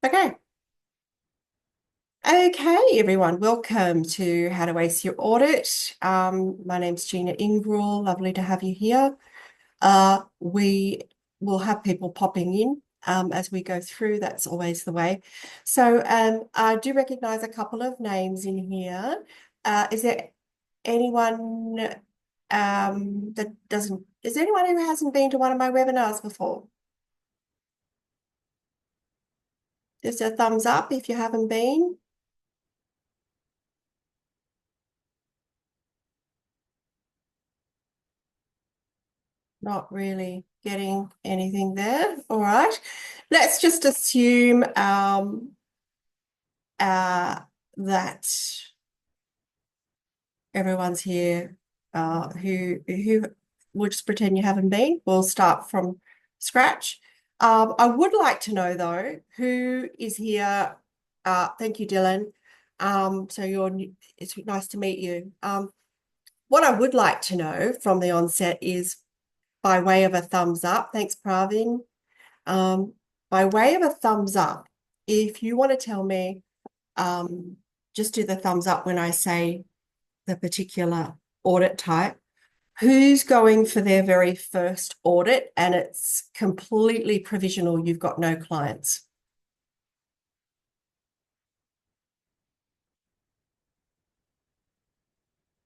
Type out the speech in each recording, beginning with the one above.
Okay. Okay, everyone. Welcome to How to Ace Your Audit. My name's Gina Ingrell. Lovely to have you here. We will have people popping in as we go through. That's always the way. So I do recognize a couple of names in here. Is there anyone is there anyone who hasn't been to one of my webinars before? Just a thumbs up if you haven't been. Not really getting anything there. All right. Let's just assume that everyone's here who we'll just pretend you haven't been. We'll start from scratch. I would like to know though, who is here. Thank you, Dylan. It's nice to meet you. What I would like to know from the onset is by way of a thumbs up. Thanks, Pravin. By way of a thumbs up, if you want to tell me, just do the thumbs up when I say the particular audit type. Who's going for their very first audit and it's completely provisional, you've got no clients?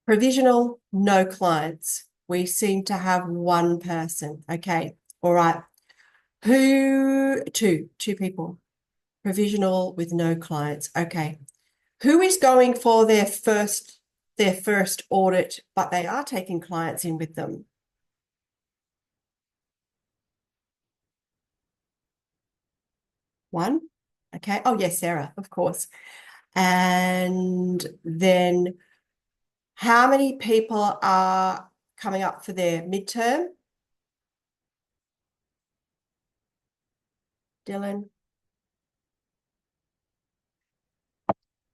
Provisional, no clients. We seem to have one person. Okay, all right. Two people. Provisional with no clients. Okay. Who is going for their first audit, but they are taking clients in with them? One. Okay. Oh, yes, Sarah, of course. And then how many people are coming up for their midterm? Dylan,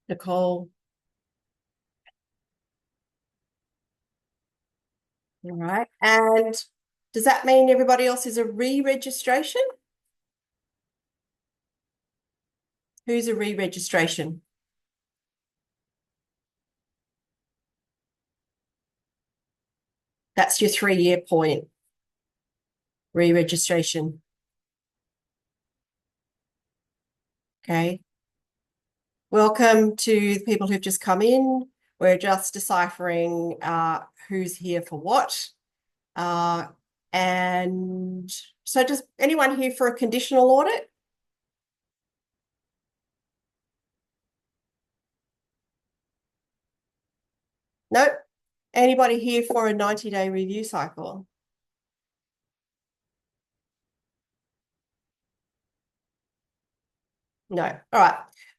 Nicole. All right. And does that mean everybody else is a re-registration? Who's a re-registration? That's your 3-year point. Re-registration. Okay. Welcome to the people who've just come in. We're just deciphering who's here for what. And so does anyone here for a conditional audit? Nope. Anybody here for a 90-day review cycle? No. All right.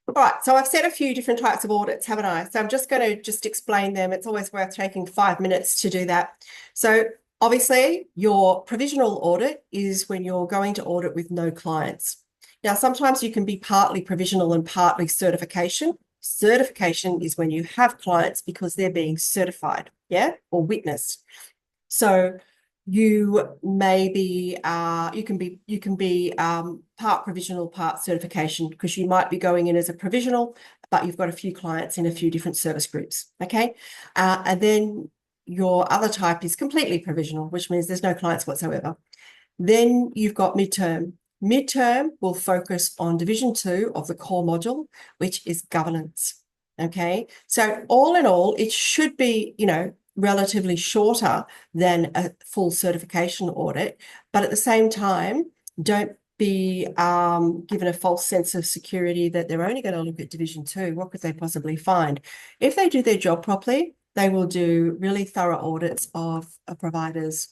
All right. So I've said a few different types of audits, haven't I? So I'm just going to just explain them. It's always worth taking 5 minutes to do that. So obviously, your provisional audit is when you're going to audit with no clients. Now, sometimes you can be partly provisional and partly certification. Certification is when you have clients because they're being certified, yeah, or witnessed. So you may be you can be part provisional, part certification, because you might be going in as a provisional, but you've got a few clients in a few different service groups. Okay, and then your other type is completely provisional, which means there's no clients whatsoever. Then you've got midterm. Midterm will focus on Division 2 of the core module, which is governance. Okay, so all in all, it should be, relatively shorter than a full certification audit, but at the same time, don't be given a false sense of security that they're only going to look at Division 2. What could they possibly find? If they do their job properly, they will do really thorough audits of a provider's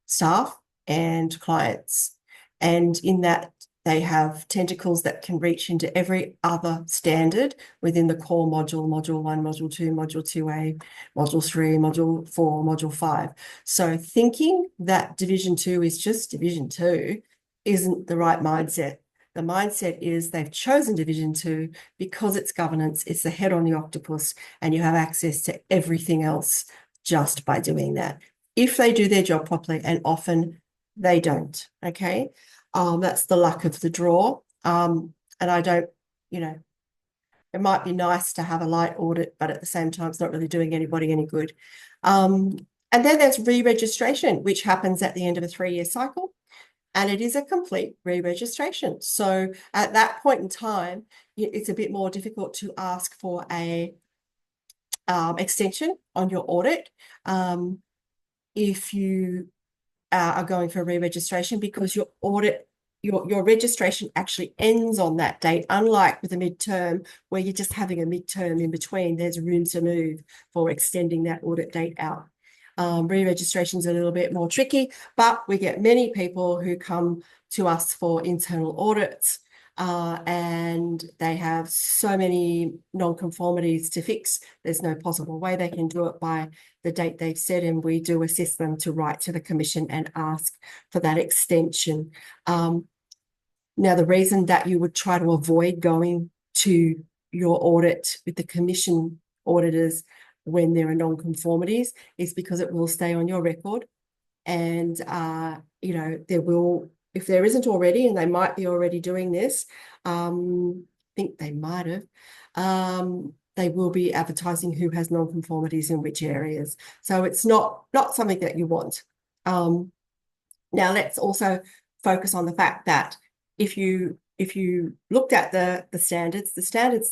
staff and clients. And in that, they have tentacles that can reach into every other standard within the core module, Module 1, Module 2, Module 2A, Module 3, Module 4, Module 5. So thinking that Division 2 is just Division 2 isn't the right mindset. The mindset is they've chosen Division 2 because it's governance, it's the head on the octopus, and you have access to everything else just by doing that. If they do their job properly, and often they don't, okay? That's the luck of the draw. And I don't, you know, it might be nice to have a light audit, but at the same time, it's not really doing anybody any good. And then there's re-registration, which happens at the end of a 3-year cycle. And it is a complete re-registration. So at that point in time, it's a bit more difficult to ask for a extension on your audit if you are going for a re-registration, because your audit, your registration actually ends on that date, unlike with a midterm where you're just having a midterm in between. There's room to move for extending that audit date out. Re-registration is a little bit more tricky, but we get many people who come to us for internal audits, and they have so many non-conformities to fix. There's no possible way they can do it by the date they've set, and we do assist them to write to the Commission and ask for that extension. Now, the reason that you would try to avoid going to your audit with the Commission auditors when there are non-conformities is because it will stay on your record. And, you know, there will, if there isn't already, and they might be already doing this, I think they might have, they will be advertising who has non-conformities in which areas. So it's not something that you want. Now, let's also focus on the fact that if you looked at the standards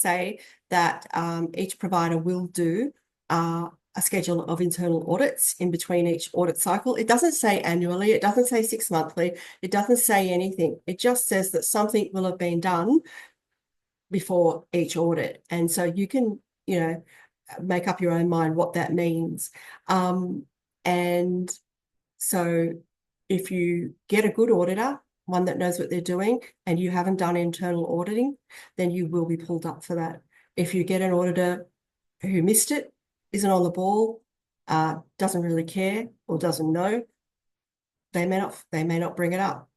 say that each provider will do a schedule of internal audits in between each audit cycle. It doesn't say annually, it doesn't say 6 monthly, it doesn't say anything. It just says that something will have been done before each audit. And so you can, you know, make up your own mind what that means. And so if you get a good auditor, one that knows what they're doing, and you haven't done internal auditing, then you will be pulled up for that. If you get an auditor who missed it, isn't on the ball, doesn't really care or doesn't know, they may not bring it up.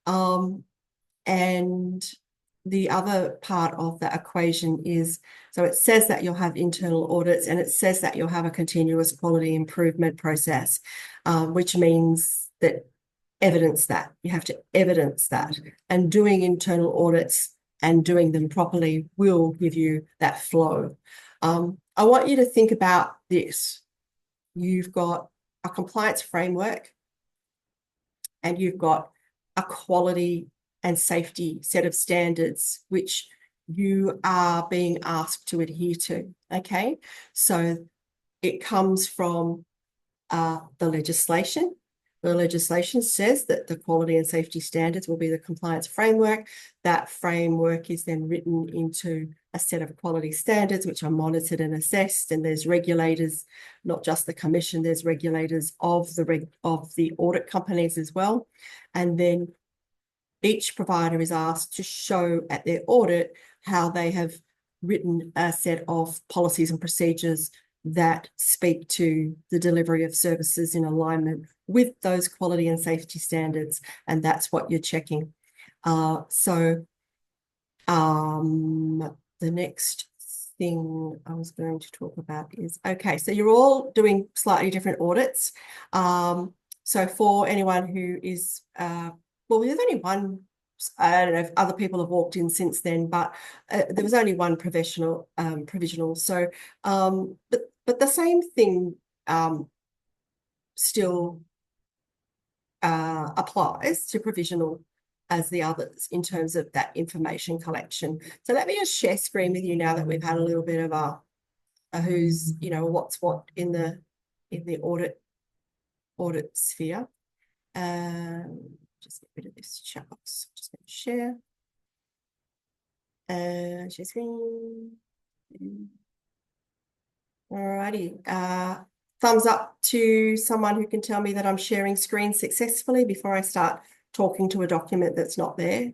And the other part of that equation is, so it says that you'll have internal audits, and it says that you'll have a continuous quality improvement process, which means that you have to evidence that, and doing internal audits and doing them properly will give you that flow. I want you to think about this. You've got a compliance framework and you've got a quality and safety set of standards which you are being asked to adhere to, okay? So it comes from the legislation. The legislation says that the quality and safety standards will be the compliance framework. That framework is then written into a set of quality standards which are monitored and assessed, and there's regulators, not just the Commission, there's regulators of the audit companies as well. And then each provider is asked to show at their audit how they have written a set of policies and procedures that speak to the delivery of services in alignment with those quality and safety standards, and that's what you're checking. The next thing I was going to talk about is, okay, so you're all doing slightly different audits. So for anyone who is, well, there's only one, I don't know if other people have walked in since then, but there was only one provisional. So, but the same thing still applies to provisional as the others in terms of that information collection. So let me just share screen with you now that we've had a little bit of a who's, you know, what's what in the audit sphere. Just get rid of this chat box. Just going to share. Share screen. Alrighty. Thumbs up to someone who can tell me that I'm sharing screen successfully before I start talking to a document that's not there.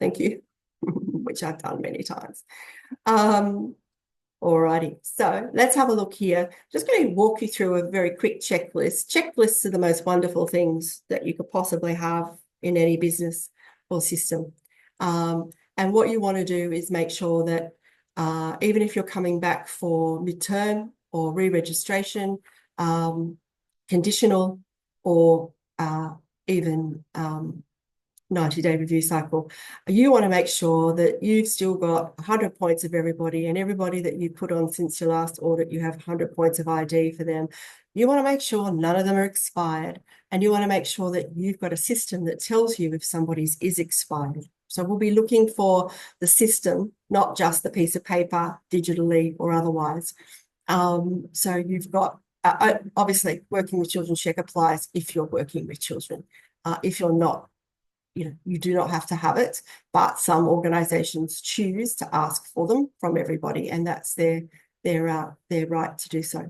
Thank you, which I've done many times. Alrighty, so let's have a look here. Just going to walk you through a very quick checklist. Checklists are the most wonderful things that you could possibly have in any business or system. And what you want to do is make sure that even if you're coming back for midterm or re-registration, conditional, or even 90-day review cycle. You want to make sure that you've still got 100 points of everybody, and everybody that you put on since your last audit, you have 100 points of ID for them. You want to make sure none of them are expired, and you want to make sure that you've got a system that tells you if somebody's is expired. So we'll be looking for the system, not just the piece of paper, digitally or otherwise. So you've got, obviously, working with children check applies if you're working with children. If you're not, you do not have to have it, but some organisations choose to ask for them from everybody, and that's their right to do so.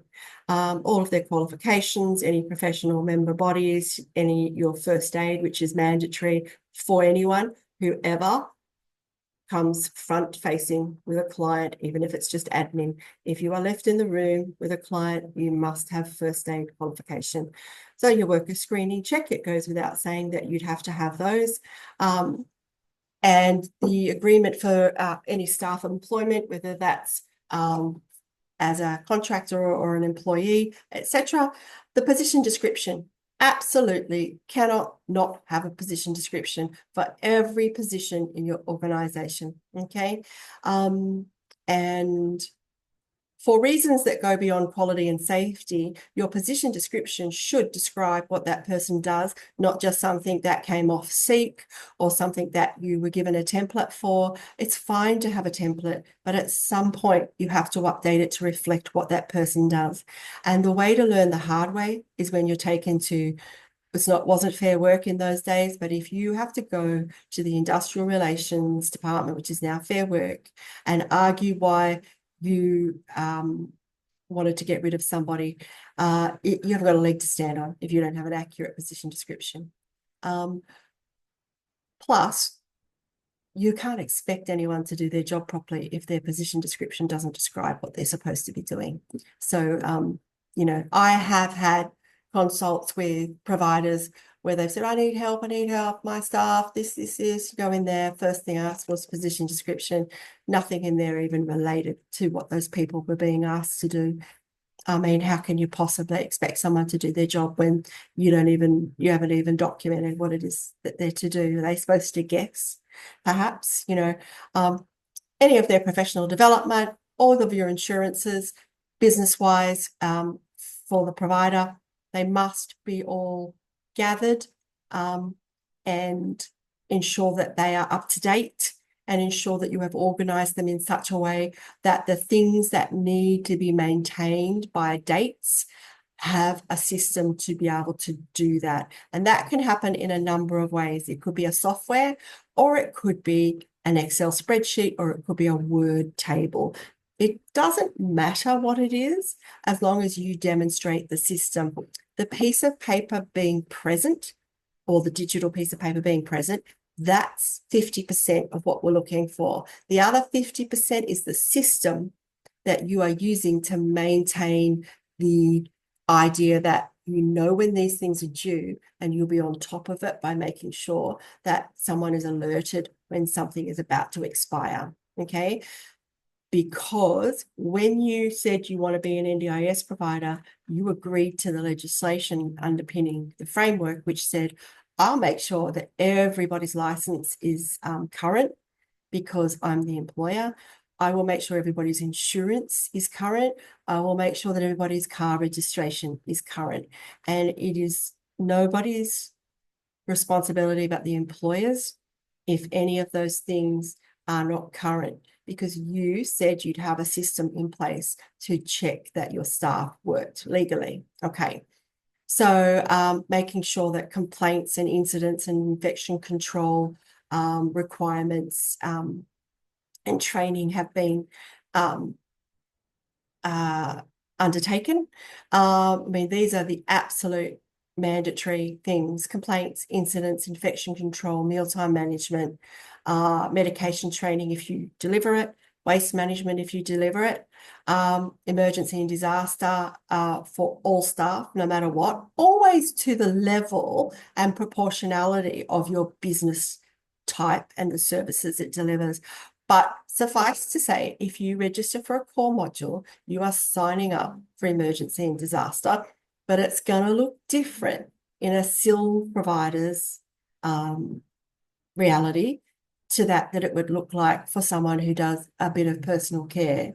All of their qualifications, any professional member bodies, your first aid, which is mandatory for anyone, whoever comes front facing with a client, even if it's just admin. If you are left in the room with a client, you must have first aid qualification. So your worker screening check, it goes without saying that you'd have to have those. And the agreement for any staff employment, whether that's as a contractor or an employee, etc. The position description. Absolutely cannot not have a position description for every position in your organization, okay? And for reasons that go beyond quality and safety, your position description should describe what that person does, not just something that came off Seek or something that you were given a template for. It's fine to have a template, but at some point you have to update it to reflect what that person does. And the way to learn the hard way is when you're taken to, wasn't Fair Work in those days, but if you have to go to the Industrial Relations Department, which is now Fair Work, and argue why you wanted to get rid of somebody, you haven't got a leg to stand on if you don't have an accurate position description. Plus, you can't expect anyone to do their job properly if their position description doesn't describe what they're supposed to be doing. So, I have had consults with providers where they've said, I need help, my staff, this, go in there. First thing I asked was position description, nothing in there even related to what those people were being asked to do. I mean, how can you possibly expect someone to do their job when you haven't even documented what it is that they're to do? Are they supposed to guess, perhaps, any of their professional development, all of your insurances, business-wise, for the provider, they must be all gathered and ensure that they are up to date and ensure that you have organised them in such a way that the things that need to be maintained by dates have a system to be able to do that. And that can happen in a number of ways. It could be a software, or it could be an Excel spreadsheet, or it could be a Word table. It doesn't matter what it is, as long as you demonstrate the system. The piece of paper being present, or the digital piece of paper being present, that's 50% of what we're looking for. The other 50% is the system that you are using to maintain the idea that you know when these things are due, and you'll be on top of it by making sure that someone is alerted when something is about to expire, okay? Because when you said you want to be an NDIS provider, you agreed to the legislation underpinning the framework, which said, I'll make sure that everybody's license is current because I'm the employer. I will make sure everybody's insurance is current. I will make sure that everybody's car registration is current. And it is nobody's responsibility but the employer's if any of those things are not current, because you said you'd have a system in place to check that your staff worked legally. Okay. So making sure that complaints and incidents and infection control requirements and training have been undertaken. I mean, these are the absolute mandatory things: complaints, incidents, infection control, mealtime management, medication training if you deliver it, waste management if you deliver it, emergency and disaster for all staff, no matter what, always to the level and proportionality of your business type and the services it delivers. But suffice to say, if you register for a core module, you are signing up for emergency and disaster, but it's going to look different in a SIL provider's reality to that it would look like for someone who does a bit of personal care,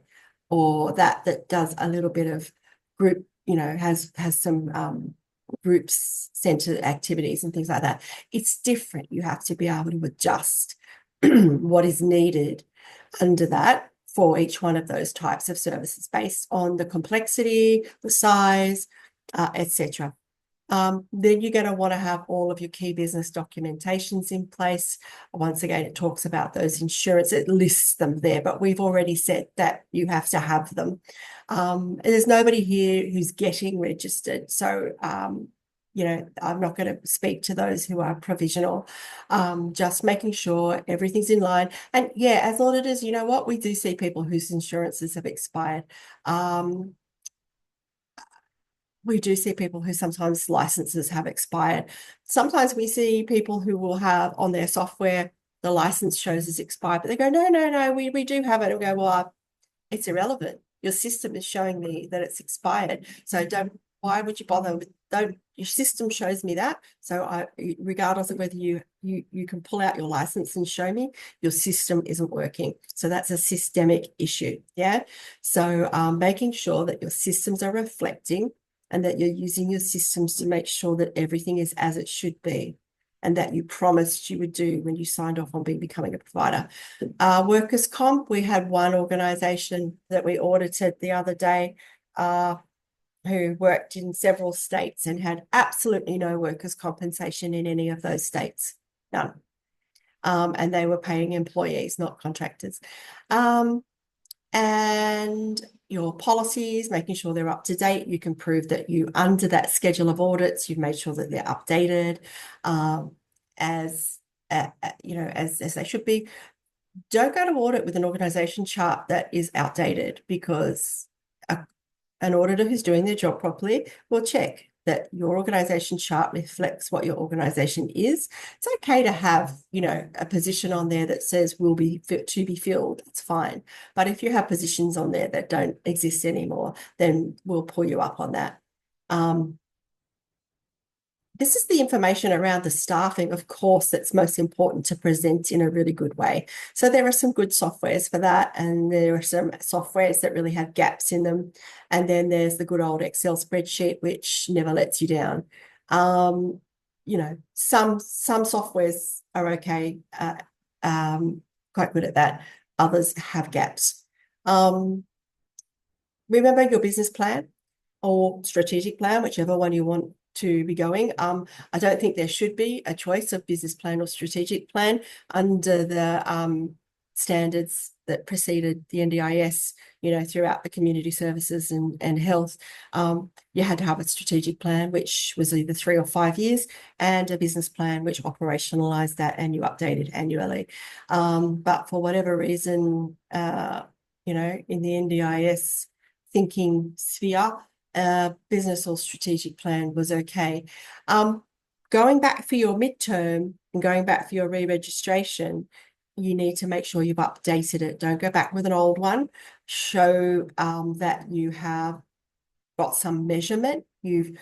or that does a little bit of group, has some groups centered activities and things like that. It's different. You have to be able to adjust what is needed under that for each one of those types of services based on the complexity, the size, etc. Then you're going to want to have all of your key business documentations in place. Once again, it talks about those insurance, it lists them there, but we've already said that you have to have them. There's nobody here who's getting registered. So, I'm not going to speak to those who are provisional, just making sure everything's in line. And yeah, as auditors, you know what? We do see people whose insurances have expired. We do see people who sometimes licenses have expired. Sometimes we see people who will have on their software, the license shows it's expired, but they go, no, we do have it. And we go, well, it's irrelevant. Your system is showing me that it's expired. So why would you bother with, your system shows me that. So regardless of whether you can pull out your license and show me, your system isn't working. So that's a systemic issue. Yeah. So making sure that your systems are reflecting and that you're using your systems to make sure that everything is as it should be and that you promised you would do when you signed off on becoming a provider. Workers' comp, we had one organisation that we audited the other day who worked in several states and had absolutely no workers' compensation in any of those states, none. And they were paying employees, not contractors. And your policies, making sure they're up to date. You can prove that you, under that schedule of audits, you've made sure that they're updated as they should be. Don't go to audit with an organisation chart that is outdated, because an auditor who's doing their job properly will check that your organisation chart reflects what your organisation is. It's okay to have, a position on there that says will be to be filled. It's fine. But if you have positions on there that don't exist anymore, then we'll pull you up on that. This is the information around the staffing, of course, that's most important to present in a really good way. So there are some good softwares for that, and there are some softwares that really have gaps in them. And then there's the good old Excel spreadsheet, which never lets you down. Some softwares are okay, quite good at that. Others have gaps. Remember your business plan or strategic plan, whichever one you want to be going. I don't think there should be a choice of business plan or strategic plan under the standards that preceded the NDIS, throughout the community services and health. You had to have a strategic plan, which was either 3 or 5 years, and a business plan, which operationalized that, and you updated annually. But for whatever reason, in the NDIS thinking sphere, business or strategic plan was okay. Going back for your midterm and going back for your re-registration, you need to make sure you've updated it. Don't go back with an old one. Show that you have got some measurement. You've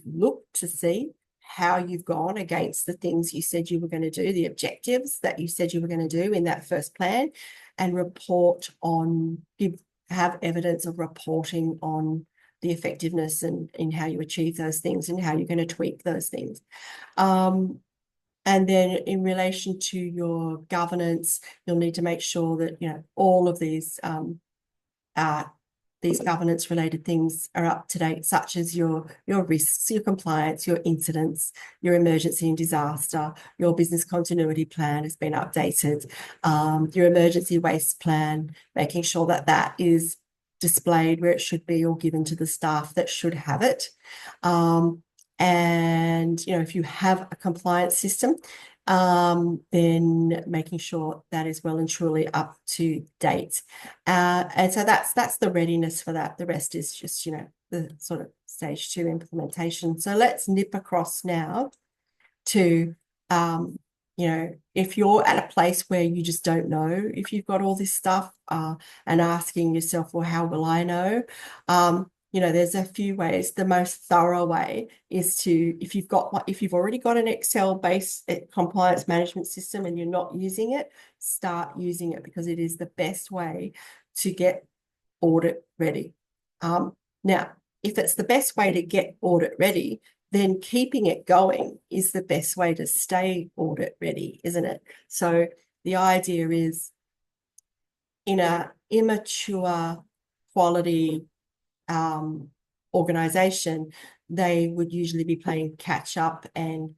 looked to see how you've gone against the things you said you were going to do, the objectives that you said you were going to do in that first plan, and have evidence of reporting on the effectiveness and in how you achieve those things and how you're going to tweak those things. And then in relation to your governance, you'll need to make sure that, all of these governance related things are up to date, such as your risks, your compliance, your incidents, your emergency and disaster, your business continuity plan has been updated, your emergency waste plan, making sure that that is displayed where it should be or given to the staff that should have it. And, if you have a compliance system, then making sure that is well and truly up to date. And so that's the readiness for that. The rest is just, the sort of stage 2 implementation. So let's nip across now to, if you're at a place where you just don't know if you've got all this stuff and asking yourself, well, how will I know? there's a few ways. The most thorough way is to, if you've already got an Excel-based compliance management system and you're not using it, start using it, because it is the best way to get audit ready. Now, if it's the best way to get audit ready, then keeping it going is the best way to stay audit ready, isn't it? So the idea is, in a immature quality organization, they would usually be playing catch up and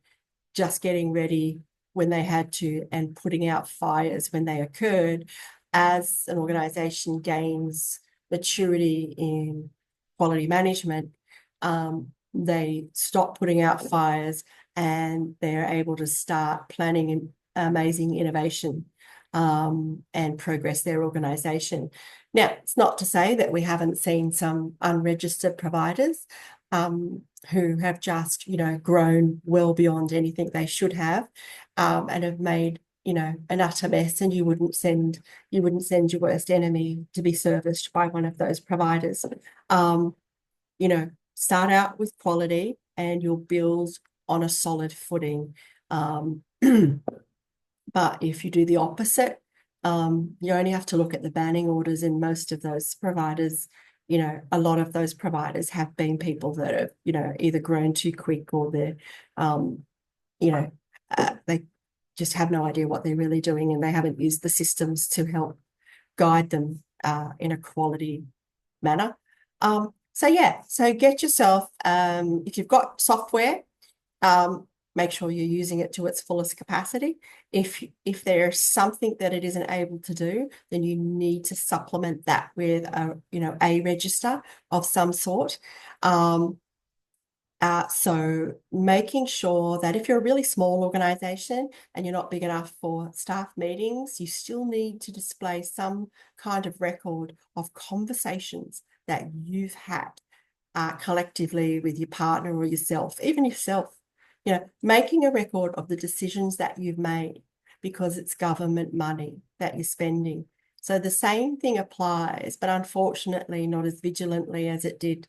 just getting ready when they had to and putting out fires when they occurred. As an organization gains maturity in quality management, they stop putting out fires and they're able to start planning amazing innovation and progress their organization. Now, it's not to say that we haven't seen some unregistered providers who have just, grown well beyond anything they should have, and have made, an utter mess, and you wouldn't send your worst enemy to be serviced by one of those providers. Start out with quality and you'll build on a solid footing. But if you do the opposite, you only have to look at the banning orders in most of those providers. A lot of those providers have been people that have, either grown too quick, or they're, they just have no idea what they're really doing, and they haven't used the systems to help guide them in a quality manner. So get yourself, if you've got software, make sure you're using it to its fullest capacity. If there's something that it isn't able to do, then you need to supplement that with a register of some sort. So making sure that if you're a really small organization and you're not big enough for staff meetings, you still need to display some kind of record of conversations that you've had collectively with your partner or yourself, even yourself. Making a record of the decisions that you've made, because it's government money that you're spending. So the same thing applies, but unfortunately not as vigilantly as it did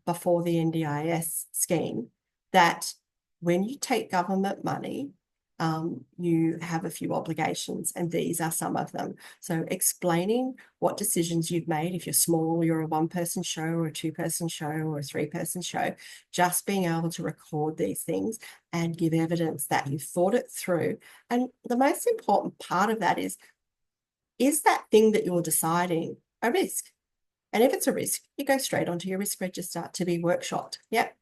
before the NDIS scheme, that when you take government money, you have a few obligations, and these are some of them. So explaining what decisions you've made. If you're small, you're a one-person show or a two-person show or a three-person show, just being able to record these things and give evidence that you've thought it through. And the most important part of that is that thing that you're deciding a risk? And if it's a risk, you go straight onto your risk register to be workshopped. Yep.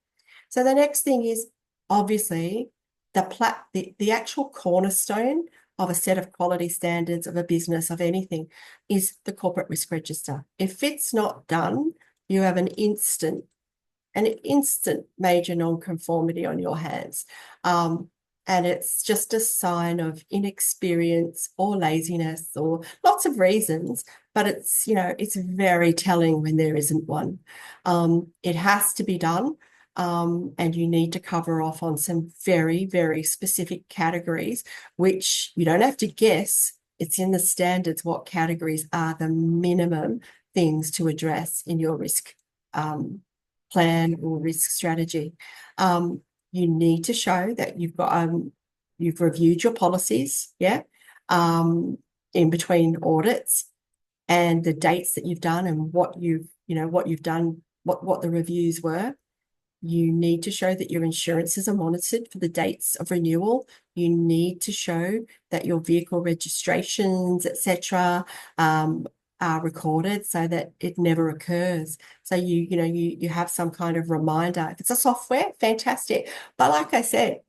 So the next thing is, obviously, the actual cornerstone of a set of quality standards of a business, of anything, is the corporate risk register. If it's not done, you have an instant major non-conformity on your hands. And it's just a sign of inexperience or laziness or lots of reasons, but it's very telling when there isn't one. It has to be done. And you need to cover off on some very, very specific categories, which you don't have to guess. It's in the standards what categories are the minimum things to address in your risk plan or risk strategy. You need to show that you've reviewed your policies, in between audits, and the dates that you've done and what you've done, what the reviews were. You need to show that your insurances are monitored for the dates of renewal. You need to show that your vehicle registrations, etc., are recorded so that it never occurs. So you have some kind of reminder. If it's a software, fantastic. But like I said,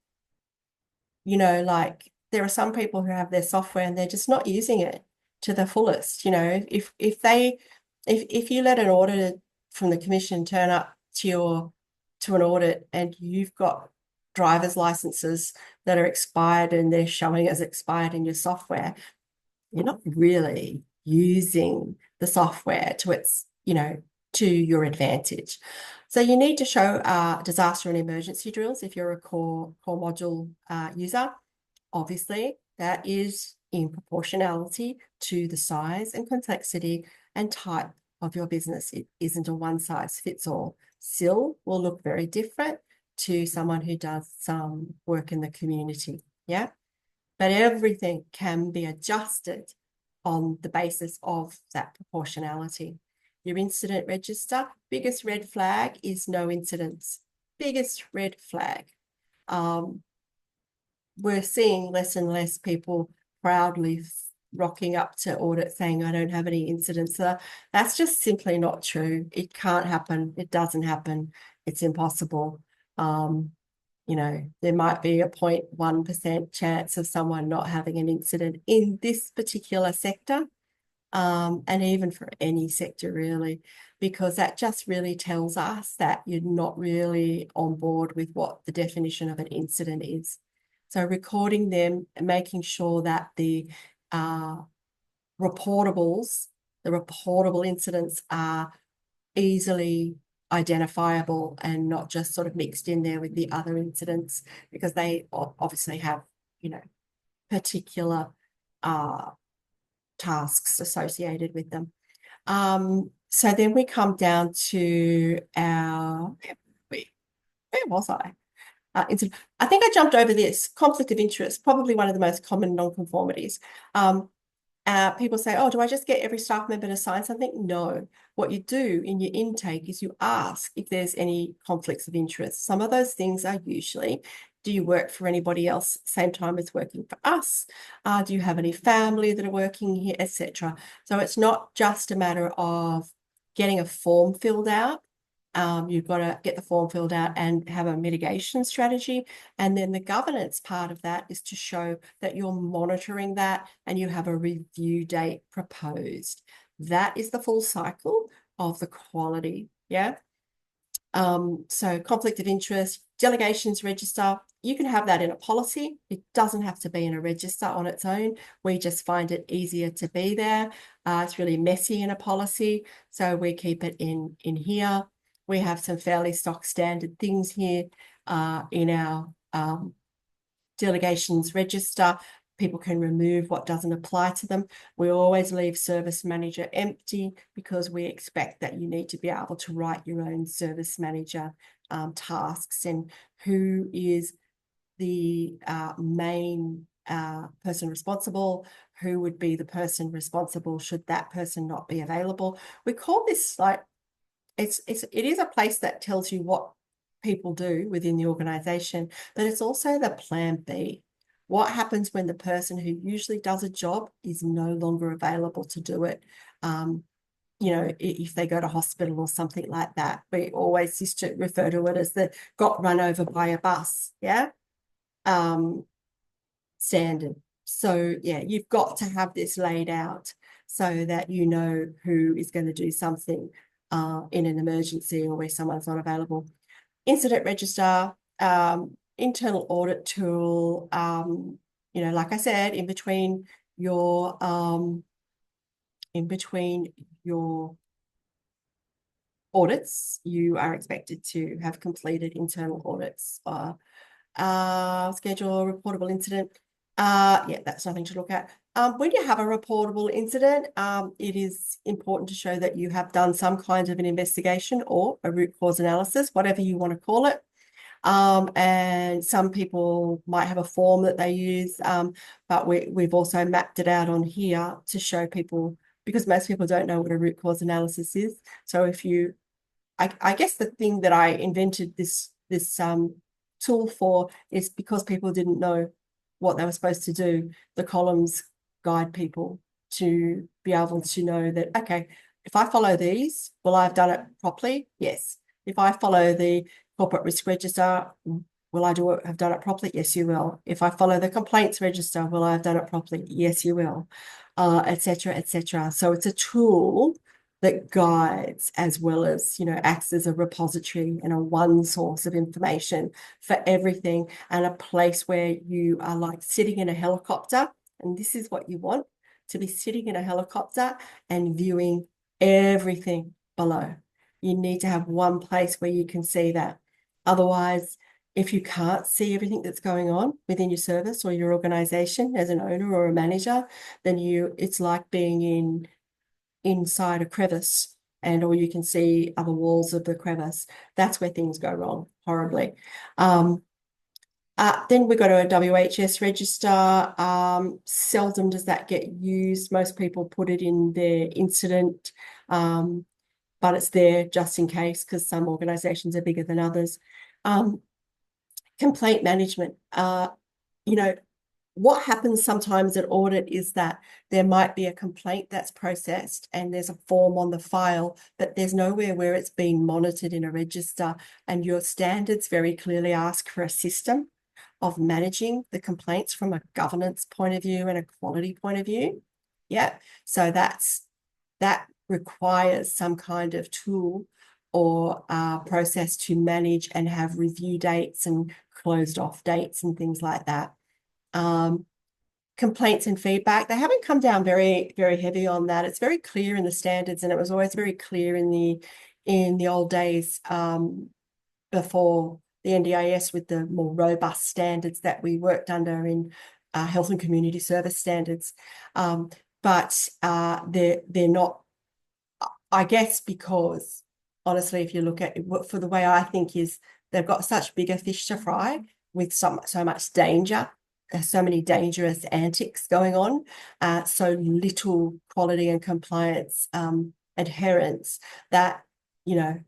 there are some people who have their software and they're just not using it to the fullest. If you let an auditor from the commission turn up to an audit and you've got driver's licenses that are expired and they're showing as expired in your software, you're not really using the software to your advantage. So you need to show disaster and emergency drills if you're a core module user. Obviously, that is in proportionality to the size and complexity and type of your business. It isn't a one size fits all. SIL will look very different to someone who does some work in the community. Yeah. But everything can be adjusted on the basis of that proportionality. Your incident register, biggest red flag is no incidents. Biggest red flag. We're seeing less and less people proudly rocking up to audit saying, I don't have any incidents. That's just simply not true. It can't happen. It doesn't happen. It's impossible. You know, there might be a 0.1% chance of someone not having an incident in this particular sector, and even for any sector really, because that just really tells us that you're not really on board with what the definition of an incident is. So recording them and making sure that the reportable incidents are easily identifiable and not just sort of mixed in there with the other incidents, because they obviously have, you know, particular tasks associated with them. So then we come down to our, where was I? I think I jumped over this. Conflict of interest, probably one of the most common non-conformities. People say, oh, do I just get every staff member to sign something? No. What you do in your intake is you ask if there's any conflicts of interest. Some of those things are usually, do you work for anybody else same time as working for us? Do you have any family that are working here, etc.? So it's not just a matter of getting a form filled out. You've got to get the form filled out and have a mitigation strategy. And then the governance part of that is to show that you're monitoring that and you have a review date proposed. That is the full cycle of the quality. Yeah. So conflict of interest, delegations register, you can have that in a policy. It doesn't have to be in a register on its own. We just find it easier to be there. It's really messy in a policy, so we keep it in here. We have some fairly stock standard things here in our delegations register. People can remove what doesn't apply to them. We always leave service manager empty because we expect that you need to be able to write your own service manager tasks, and who is the main person responsible, who would be the person responsible should that person not be available. We call this like, it is a place that tells you what people do within the organization, but it's also the plan B. What happens when the person who usually does a job is no longer available to do it? You know, if they go to hospital or something like that, we always used to refer to it as the got run over by a bus, yeah? Standard. So yeah, you've got to have this laid out so that you know who is going to do something in an emergency or where someone's not available. Incident register, internal audit tool, you know, like I said, in between your audits, you are expected to have completed internal audits. Schedule a reportable incident. Yeah, that's nothing to look at. When you have a reportable incident, it is important to show that you have done some kind of an investigation or a root cause analysis, whatever you want to call it. And some people might have a form that they use, but we've also mapped it out on here to show people, because most people don't know what a root cause analysis is. So if you, I guess the thing that I invented this tool for is because people didn't know what they were supposed to do. The columns guide people to be able to know that, okay, if I follow these, will I have done it properly? Yes. If I follow the corporate risk register, will I have done it properly? Yes, you will. If I follow the complaints register, will I have done it properly? Yes, you will, etc., etc. So it's a tool that guides as well as, you know, acts as a repository and a one source of information for everything, and a place where you are like sitting in a helicopter. And this is what you want, to be sitting in a helicopter and viewing everything below. You need to have one place where you can see that. Otherwise, if you can't see everything that's going on within your service or your organization as an owner or a manager, then it's like being inside a crevice and or you can see other walls of the crevice. That's where things go wrong horribly. Then we go to a WHS register. Seldom does that get used. Most people put it in their incident, but it's there just in case because some organisations are bigger than others. Complaint management. You know, what happens sometimes at audit is that there might be a complaint that's processed and there's a form on the file, but there's nowhere where it's being monitored in a register, and your standards very clearly ask for a system of managing the complaints from a governance point of view and a quality point of view. Yeah, so that requires some kind of tool or process to manage and have review dates and closed off dates and things like that. Complaints and feedback, they haven't come down very, very heavy on that. It's very clear in the standards, and it was always very clear in the old days before the NDIS with the more robust standards that we worked under in health and community service standards. But they're not, I guess, because honestly, if you look at it, for the way I think is they've got such bigger fish to fry with so much danger, so many dangerous antics going on, so little quality and compliance adherence that, you know,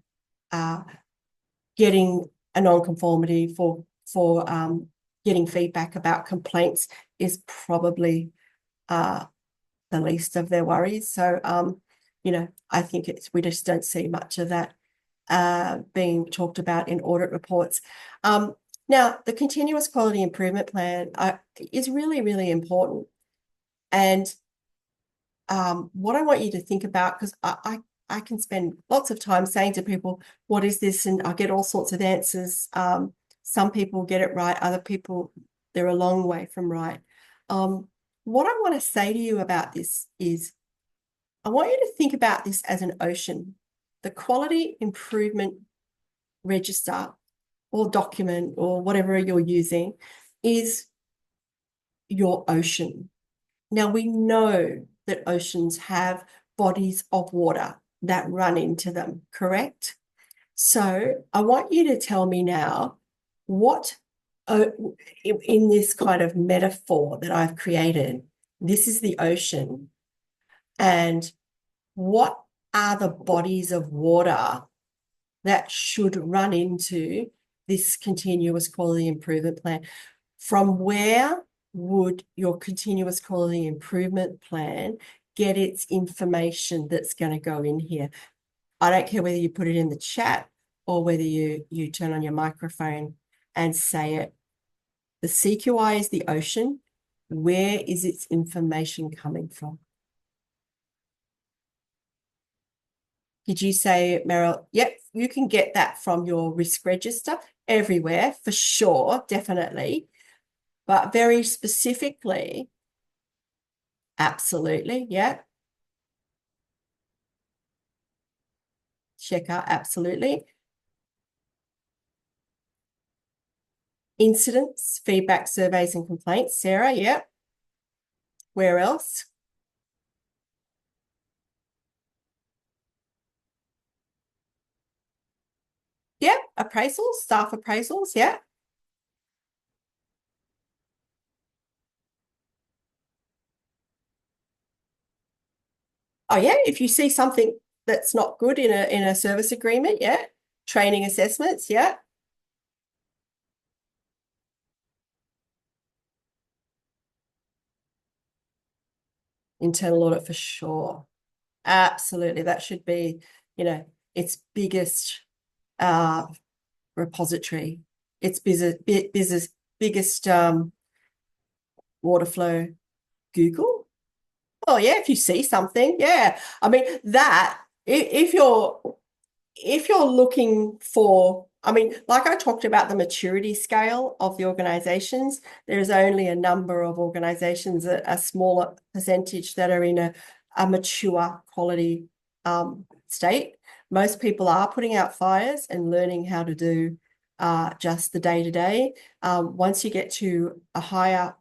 getting a non-conformity for getting feedback about complaints is probably the least of their worries. So, you know, I think we just don't see much of that being talked about in audit reports. Now, the continuous quality improvement plan is really, really important. And what I want you to think about, because I can spend lots of time saying to people, what is this? And I get all sorts of answers. Some people get it right. Other people, they're a long way from right. What I want to say to you about this is I want you to think about this as an ocean. The quality improvement register or document or whatever you're using is your ocean. Now, we know that oceans have bodies of water that run into them, correct? So I want you to tell me now what, in this kind of metaphor that I've created, this is the ocean, and what are the bodies of water that should run into this continuous quality improvement plan? From where would your continuous quality improvement plan get its information that's going to go in here? I don't care whether you put it in the chat or whether you turn on your microphone and say it. The CQI is the ocean. Where is its information coming from? Did you say, Meryl? Yep, you can get that from your risk register everywhere, for sure, definitely. But very specifically, absolutely, yeah. Checker, absolutely. Incidents, feedback, surveys, and complaints. Sarah, yeah. Where else? Yeah, appraisals, staff appraisals, yeah. Oh, yeah, if you see something that's not good in a service agreement, yeah. Training assessments, yeah. Internal audit for sure. Absolutely. That should be, you know, its biggest repository, its biggest water flow. Google. Oh yeah, if you see something, yeah. I mean that if you're looking for, I mean, like I talked about the maturity scale of the organizations, there's only a number of organizations, a smaller percentage that are in a mature quality state. Most people are putting out fires and learning how to do just the day-to-day. Once you get to a higher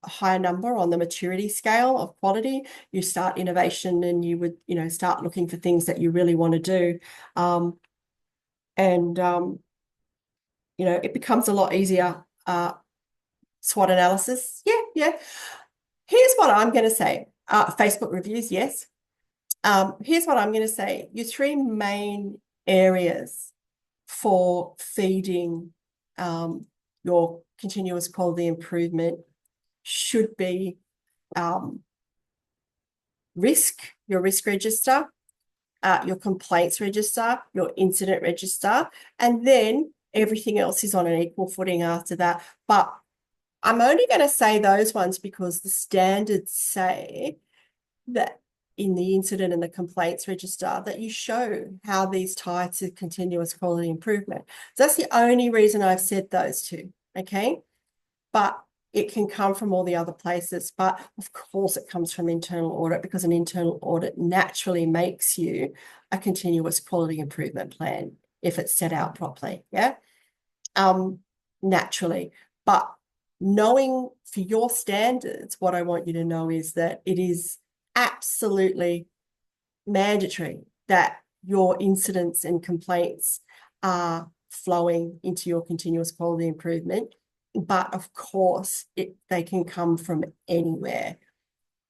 higher number on the maturity scale of quality. You start innovation and you would, start looking for things that you really want to do. And it becomes a lot easier. SWOT analysis. Yeah. Here's what I'm going to say. Facebook reviews, yes. Here's what I'm going to say. Your three main areas for feeding your continuous quality improvement should be your risk register, your complaints register, your incident register, and then everything else is on an equal footing after that. But I'm only going to say those ones because the standards say that in the incident and the complaints register that you show how these tie to continuous quality improvement. So that's the only reason I've said those two, okay? But it can come from all the other places. But of course it comes from internal audit because an internal audit naturally makes you a continuous quality improvement plan if it's set out properly, yeah? Naturally. But knowing for your standards, what I want you to know is that it is absolutely mandatory that your incidents and complaints are flowing into your continuous quality improvement. But of course, they can come from anywhere.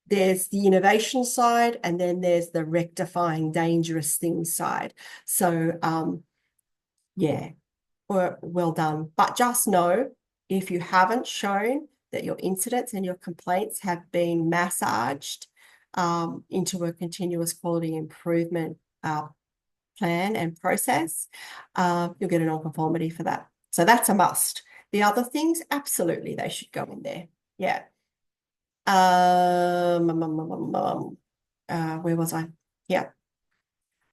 There's the innovation side, and then there's the rectifying dangerous things side. So, yeah, well done. But just know, if you haven't shown that your incidents and your complaints have been massaged into a continuous quality improvement plan and process, you'll get a non-conformity for that. So that's a must. The other things, absolutely, they should go in there. Yeah. Where was I? Yeah.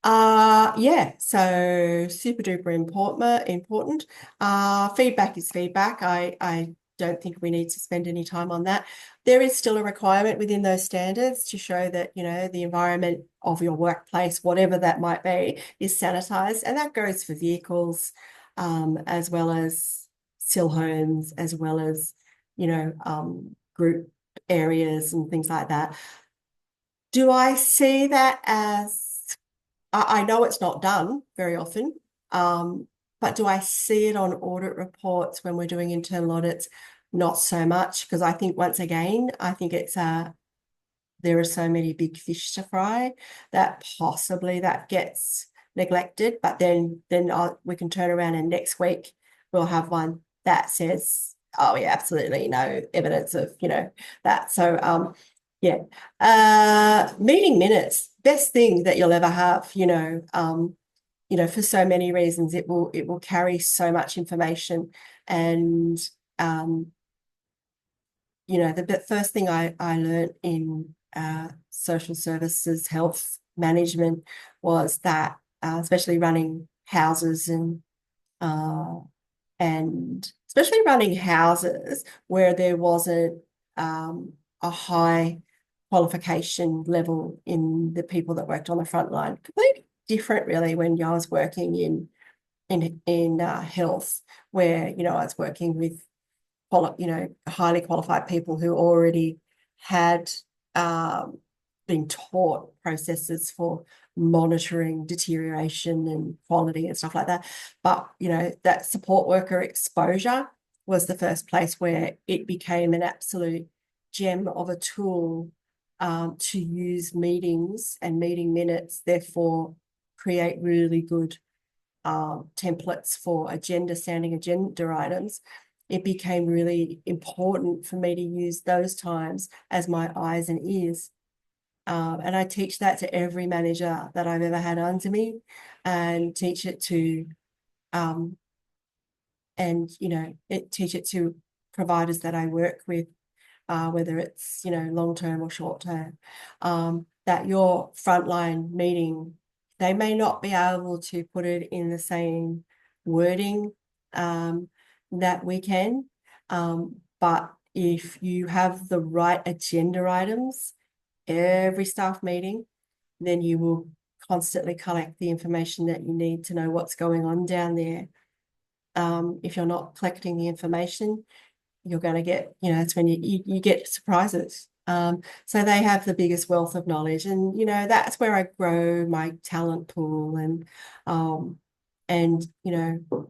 Yeah, so super duper important. Feedback is feedback. I don't think we need to spend any time on that. There is still a requirement within those standards to show that, the environment of your workplace, whatever that might be, is sanitized. And that goes for vehicles, as well as still homes, as well as, group areas and things like that. Do I see that as I know it's not done very often, but do I see it on audit reports when we're doing internal audits? Not so much, because I think, once again, I think it's there are so many big fish to fry that possibly that gets neglected. But then we can turn around and next week we'll have one that says, oh yeah, absolutely no evidence of that. So yeah, meeting minutes, best thing that you'll ever have, for so many reasons. It will carry so much information. And the first thing I learned in social services health management was that, especially running houses and especially running houses where there wasn't a high qualification level in the people that worked on the front line. Completely different, really, when I was working in health, where I was working with highly qualified people who already had been taught processes for monitoring deterioration and quality and stuff like that. But that support worker exposure was the first place where it became an absolute gem of a tool to use meetings and meeting minutes, therefore create really good templates for standing agenda items. It became really important for me to use those times as my eyes and ears. And I teach that to every manager that I've ever had under me, and teach it to teach it to providers that I work with, whether it's long-term or short-term, that your frontline meeting, they may not be able to put it in the same wording that we can, but if you have the right agenda items every staff meeting, then you will constantly collect the information that you need to know what's going on down there. If you're not collecting the information, you're going to get, it's when you get surprises. So they have the biggest wealth of knowledge, and that's where I grow my talent pool, and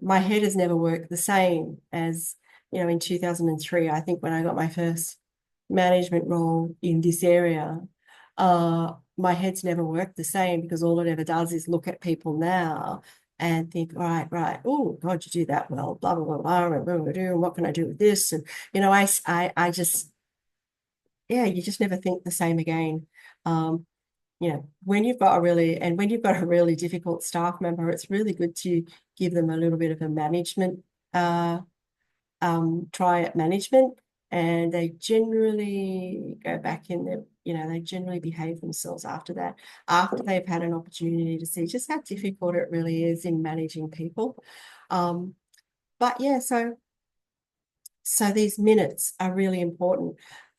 my head has never worked the same as in 2003. I think when I got my first management role in this area, my head's never worked the same, because all it ever does is look at people now and think, right, oh God, you do that well, blah blah blah blah, and what can I do with this? And I just, yeah, you just never think the same again. When you've got a really difficult staff member, it's really good to give them a little bit of a management try at management, and they generally go back in their, they generally behave themselves after that, after they've had an opportunity to see just how difficult it really is in managing people. But yeah, so these minutes are really important.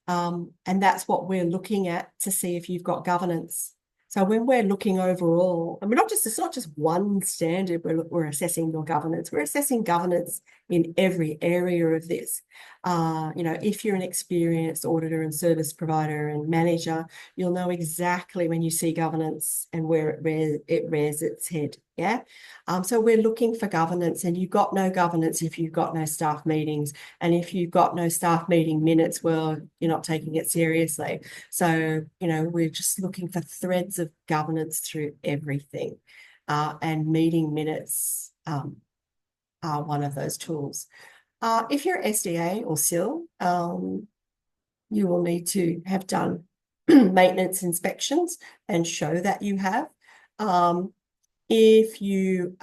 And that's what we're looking at to see if you've got governance. So when we're looking overall, and it's not just one standard we're assessing your governance, we're assessing governance in every area of this. If you're an experienced auditor and service provider and manager, you'll know exactly when you see governance and where it rears its head. Yeah. So we're looking for governance, and you've got no governance if you've got no staff meetings. And if you've got no staff meeting minutes, well, you're not taking it seriously. So, we're just looking for threads of governance through everything. And meeting minutes are one of those tools. If you're SDA or SIL, you will need to have done maintenance inspections and show that you have. If you,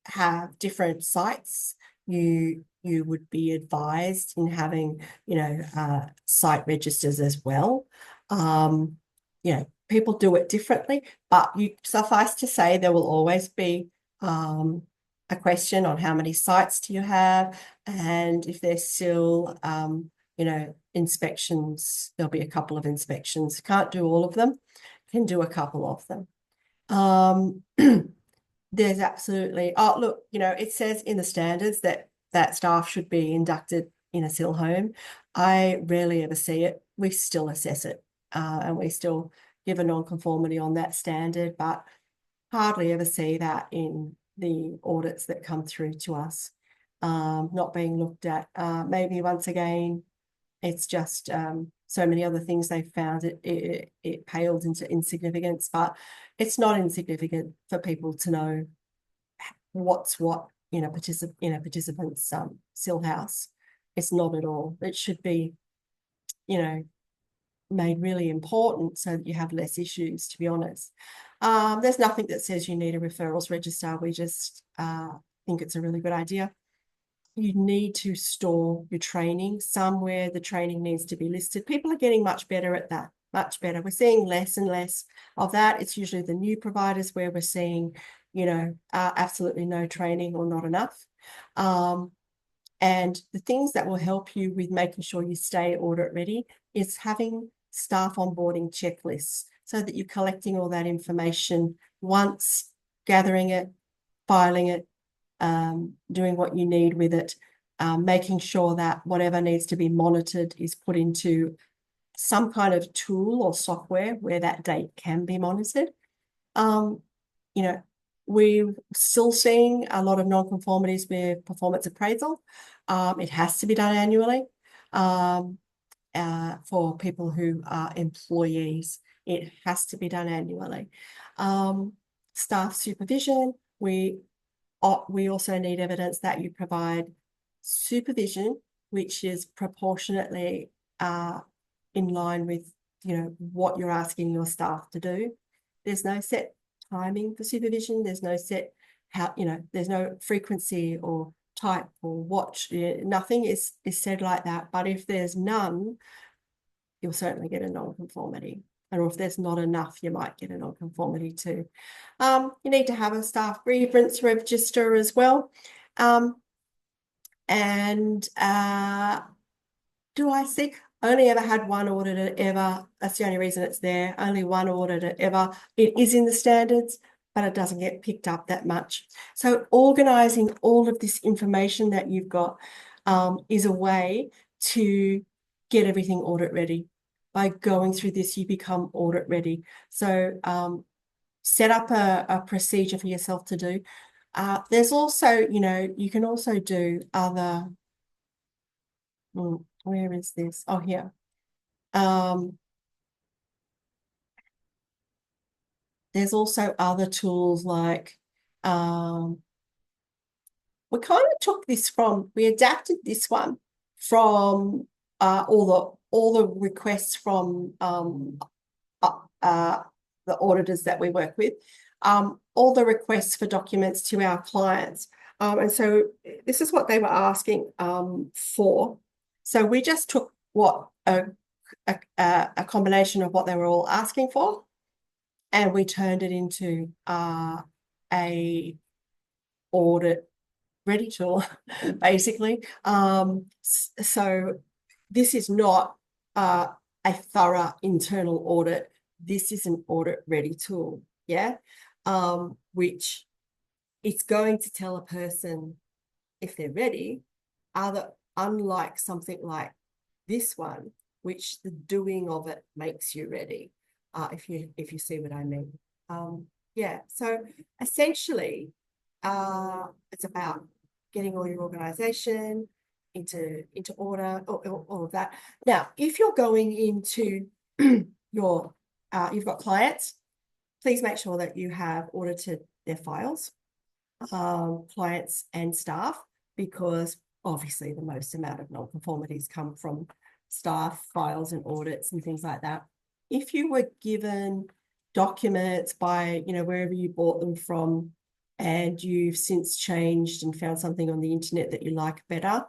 have different sites, you would be advised in having, site registers as well. People do it differently, but suffice to say, there will always be a question on how many sites do you have, and if there's still, inspections, there'll be a couple of inspections. Can't do all of them, can do a couple of them. There's absolutely, look, it says in the standards that staff should be inducted in a SIL home. I rarely ever see it. We still assess it, and we still give a non-conformity on that standard, but hardly ever see that in the audits that come through to us, not being looked at. Maybe once again, it's just so many other things they've found it pales into insignificance, but it's not insignificant for people to know what's what in a participant's SIL house. It's not at all. It should be, made really important so that you have less issues, to be honest. There's nothing that says you need a referrals register. We just think it's a really good idea. You need to store your training somewhere. The training needs to be listed. People are getting much better at that, much better. We're seeing less and less of that. It's usually the new providers where we're seeing, absolutely no training or not enough. And the things that will help you with making sure you stay audit ready is having staff onboarding checklists, so that you're collecting all that information once, gathering it, filing it, doing what you need with it, making sure that whatever needs to be monitored is put into some kind of tool or software where that date can be monitored. We're still seeing a lot of non-conformities with performance appraisal. It has to be done annually. For people who are employees, it has to be done annually. Staff supervision, we also need evidence that you provide supervision which is proportionately in line with what you're asking your staff to do. There's no set timing for supervision. There's no set there's no frequency or type or watch. Nothing is said like that. But if there's none, you'll certainly get a non-conformity. Or if there's not enough, you might get a non-conformity too. You need to have a staff grievance register as well. Do I see? Only ever had one auditor ever. That's the only reason it's there. Only one auditor ever. It is in the standards, but it doesn't get picked up that much. So organising all of this information that you've got, is a way to get everything audit ready. By going through this, you become audit ready. So set up a procedure for yourself to do. There's also, you can also do other, where is this? Oh, here. There's also other tools like, we kind of took this we adapted this one from all the requests from the auditors that we work with, all the requests for documents to our clients. And so this is what they were asking for. So we just took what a combination of what they were all asking for, and we turned it into a audit ready tool, basically. So this is not a thorough internal audit. This is an audit ready tool, yeah, which it's going to tell a person if they're ready, unlike something like this one, which the doing of it makes you ready, if you see what I mean. Yeah, so essentially, it's about getting all your organization into order, all of that. Now, if you're going into you've got clients, please make sure that you have audited their files, clients and staff, because obviously the most amount of non-conformities come from staff files and audits and things like that. If you were given documents by, wherever you bought them from, and you've since changed and found something on the internet that you like better,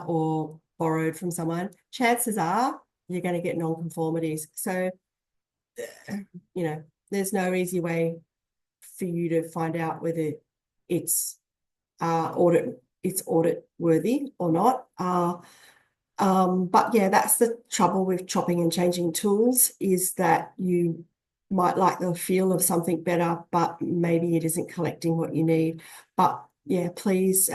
or borrowed from someone, chances are you're going to get non-conformities. So, there's no easy way for you to find out whether it's audit worthy or not. But yeah, that's the trouble with chopping and changing tools, is that you might like the feel of something better, but maybe it isn't collecting what you need. But yeah, please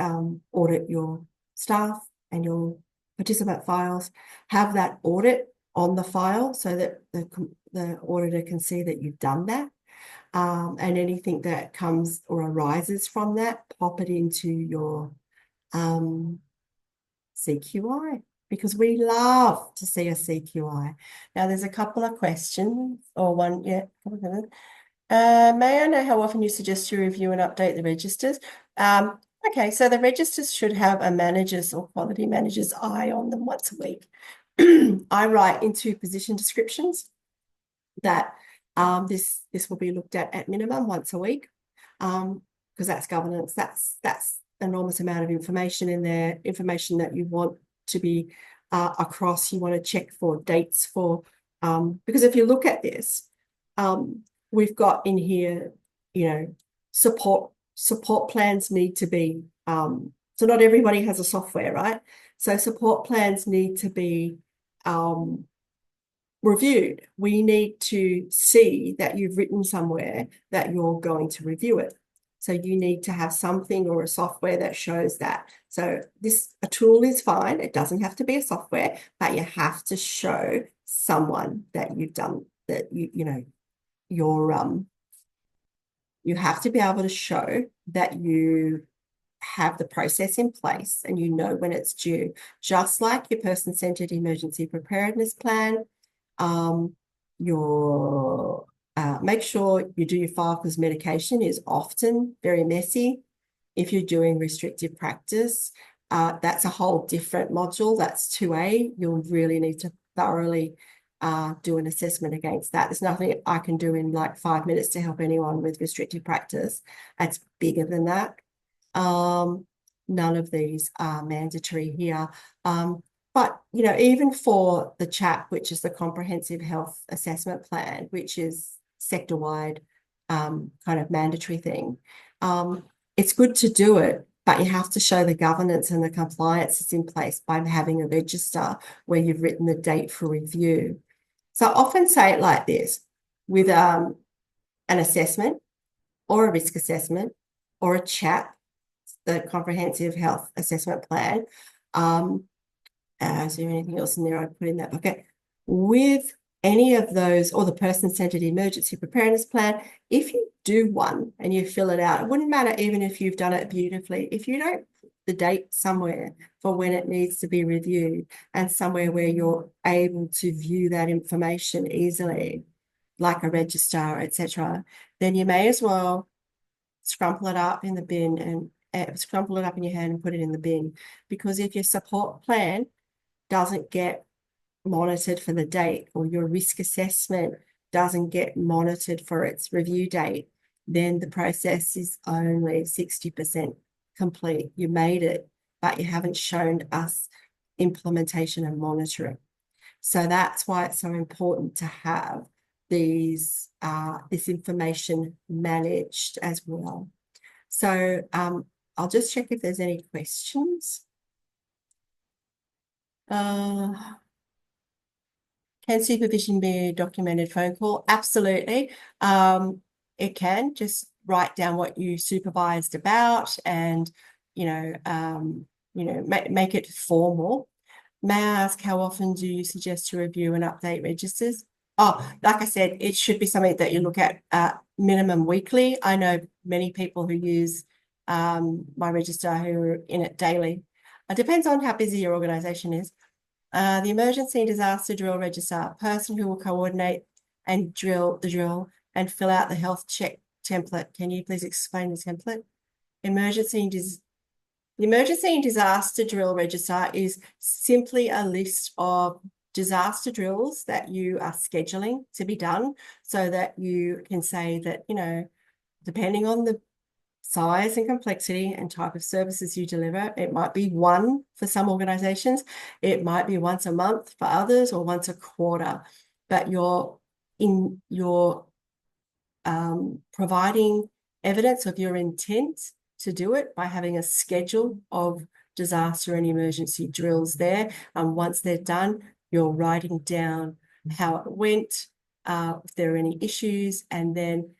audit your staff and your participant files. Have that audit on the file so that the auditor can see that you've done that. And anything that comes or arises from that, pop it into your CQI, because we love to see a CQI. Now, there's a couple of questions, or one, yeah. May I know how often you suggest you review and update the registers? Okay, so the registers should have a manager's or quality manager's eye on them once a week. I write into position descriptions that this will be looked at minimum once a week, because that's governance. That's enormous amount of information in there, information that you want to be across. You want to check for dates for, because if you look at this, we've got in here, support plans need to be, so not everybody has a software, right? So support plans need to be reviewed. We need to see that you've written somewhere that you're going to review it. So you need to have something or a software that shows that. So a tool is fine. It doesn't have to be a software, but you have to show someone that you've done that. You have to be able to show that you have the process in place and you know when it's due. Just like your person-centered emergency preparedness plan, make sure you do your file, because medication is often very messy. If you're doing restrictive practice, that's a whole different module. That's 2A. You'll really need to thoroughly do an assessment against that. There's nothing I can do in like 5 minutes to help anyone with restrictive practice. It's bigger than that. None of these are mandatory here. But, even for the CHAP, which is the Comprehensive Health Assessment Plan, which is sector-wide kind of mandatory thing, it's good to do it, but you have to show the governance and the compliance is in place by having a register where you've written the date for review. So I often say it like this: with an assessment or a risk assessment or a CHAP, the comprehensive health assessment plan. Is there anything else in there I'd put in that bucket? With any of those, or the person-centered emergency preparedness plan, if you do one and you fill it out, it wouldn't matter even if you've done it beautifully. If you don't put the date somewhere for when it needs to be reviewed and somewhere where you're able to view that information easily, like a register, etc., then you may as well scrumple it up in the bin and scrumple it up in your hand and put it in the bin. Because if your support plan doesn't get monitored for the date, or your risk assessment doesn't get monitored for its review date, then the process is only 60% complete. You made it, but you haven't shown us implementation and monitoring. So that's why it's so important to have these this information managed as well. So I'll just check if there's any questions. Can supervision be a documented phone call? Absolutely. It can. Just write down what you supervised about and, make it formal. May I ask, how often do you suggest to review and update registers? Oh, like I said, it should be something that you look at minimum weekly. I know many people who use my register who are in it daily. It depends on how busy your organisation is. The emergency disaster drill register, person who will coordinate and drill the drill and fill out the health check template. Can you please explain the template? The emergency and disaster drill register is simply a list of disaster drills that you are scheduling to be done, so that you can say that, depending on the size and complexity and type of services you deliver, it might be one for some organizations, it might be once a month for others, or once a quarter, but you're providing evidence of your intent to do it by having a schedule of disaster and emergency drills there. And once they're done, you're writing down how it went, if there are any issues, and then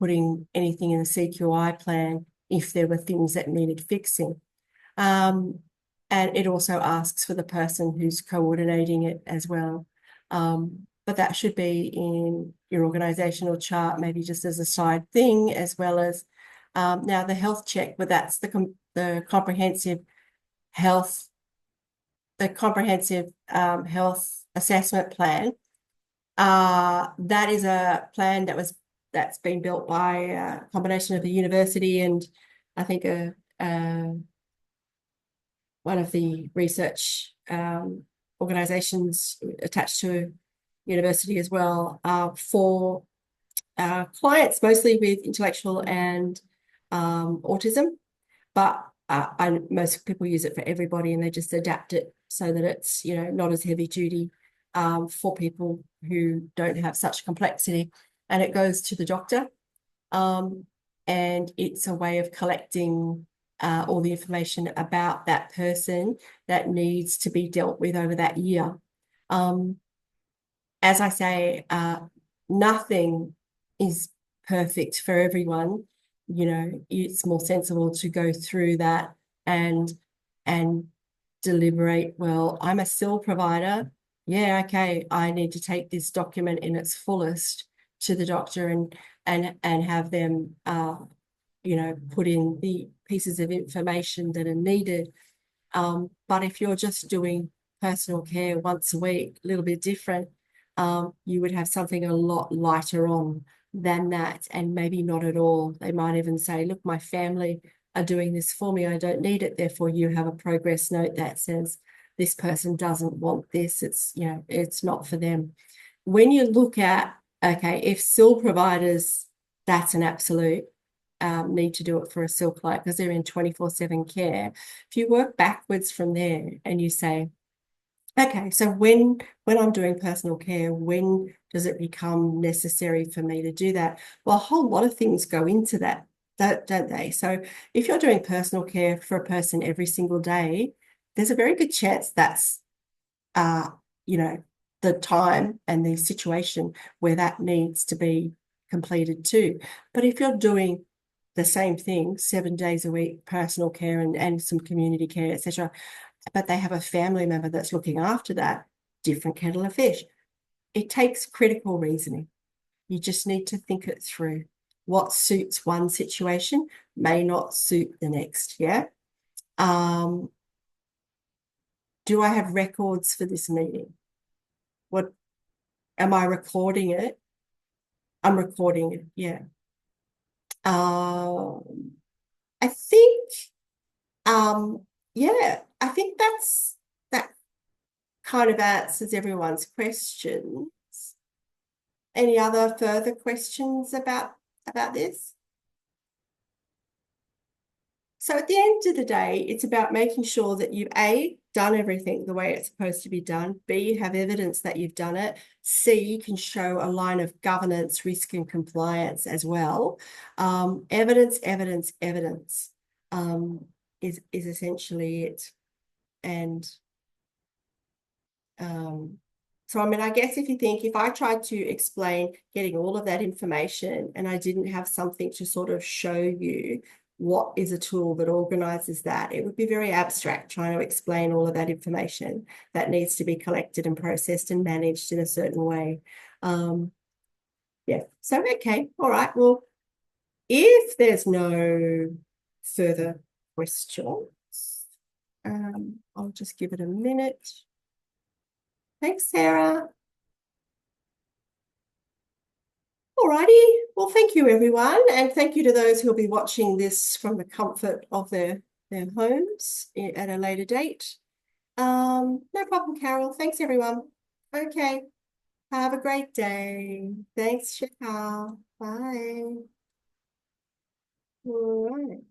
putting anything in the CQI plan if there were things that needed fixing. And it also asks for the person who's coordinating it as well. But that should be in your organizational chart, maybe just as a side thing, as well as now the health check, but that's the comprehensive health, health assessment plan. That is a plan that's been built by a combination of the university and I think one of the research organizations attached to a university as well, for clients mostly with intellectual and autism, but most people use it for everybody, and they just adapt it so that it's not as heavy duty for people who don't have such complexity. And it goes to the doctor, and it's a way of collecting all the information about that person that needs to be dealt with over that year. As I say, nothing is perfect for everyone. It's more sensible to go through that and deliberate, well, I'm a SIL provider. Yeah, okay, I need to take this document in its fullest to the doctor and have them put in the pieces of information that are needed. But if you're just doing personal care once a week, a little bit different, you would have something a lot lighter on than that, and maybe not at all. They might even say, look, my family are doing this for me, I don't need it. Therefore, you have a progress note that says this person doesn't want this. It's not for them. When you look at, okay, if SIL providers, that's an absolute need to do it for a SIL client because they're in 24/7 care. If you work backwards from there and you say, okay, so when I'm doing personal care, when does it become necessary for me to do that? Well, a whole lot of things go into that, don't they? So if you're doing personal care for a person every single day, there's a very good chance that's, the time and the situation where that needs to be completed too. But if you're doing the same thing, 7 days a week, personal care and some community care, etc. But they have a family member that's looking after that, different kettle of fish. It takes critical reasoning. You just need to think it through. What suits one situation may not suit the next, yeah? Do I have records for this meeting? What, am I recording it? I'm recording it, yeah. I think, yeah, I think that kind of answers everyone's questions. Any other further questions about this? So at the end of the day, it's about making sure that you've A, done everything the way it's supposed to be done. B, you have evidence that you've done it. C, you can show a line of governance, risk and compliance as well. Evidence, evidence, evidence is essentially it. And so, I mean, I guess if you think, if I tried to explain getting all of that information and I didn't have something to sort of show you what is a tool that organizes that, it would be very abstract trying to explain all of that information that needs to be collected and processed and managed in a certain way. Yeah, so, okay, all right. Well, if there's no further questions, I'll just give it a minute. Thanks, Sarah. Alrighty. Well, thank you, everyone. And thank you to those who'll be watching this from the comfort of their homes at a later date. No problem, Carol. Thanks, everyone. Okay. Have a great day. Thanks, Shakal. Bye. All right.